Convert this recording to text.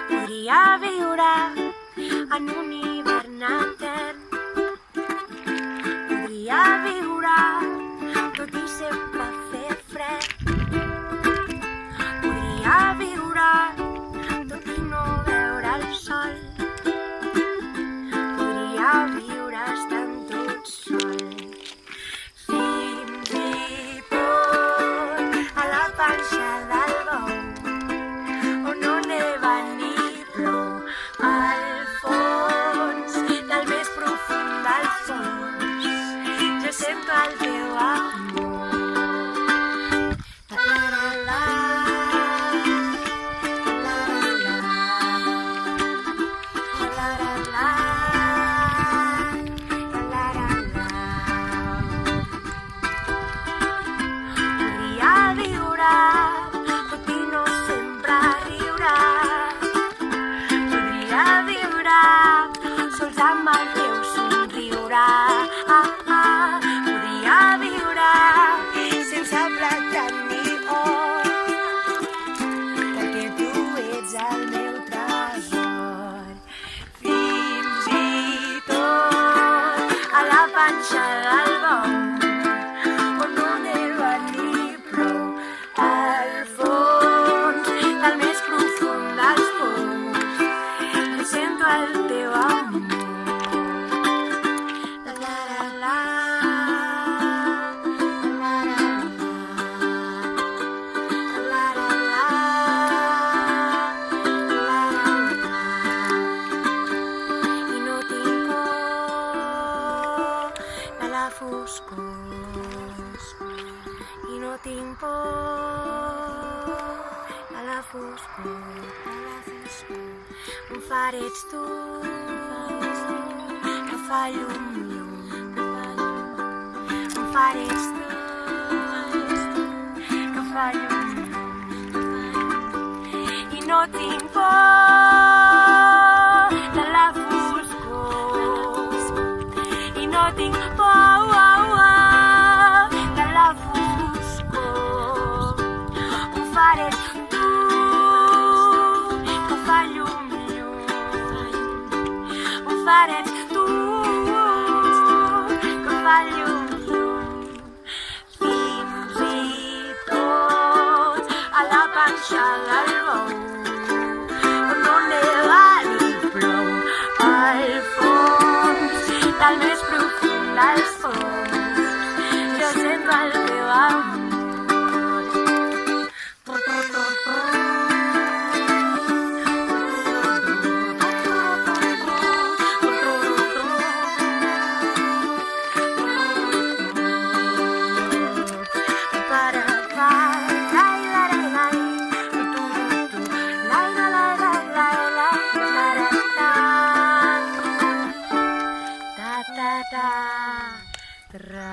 Podria viure en un hivern etern. Podria viure tot i sempre fer fred. Podria viure tot i no veure el sol. Podria viure estant tot sol. Fins i tot a la panxa del bou, on no neva ni plou, al fons del més profund del fons, jo sento el teu amor. Sols amb el teu somriure. Podria viure sense plata ni or, perquè tu ets el meu tresor. Fins i tot a la panxa del bou, on no neva ni plou, al fons del més profund dels fons, jo sento el teu amor. I no tinc por a la foscor, on far ets tu, que fa llum, on far ets tu, que fa llum, i no tinc por de la foscor, i no tinc por ets tu, que fa llum, fins i tot a la panxa del bou, on no neva ni plou, al fons del més profund dels fons, jo sento el teu amor. Tra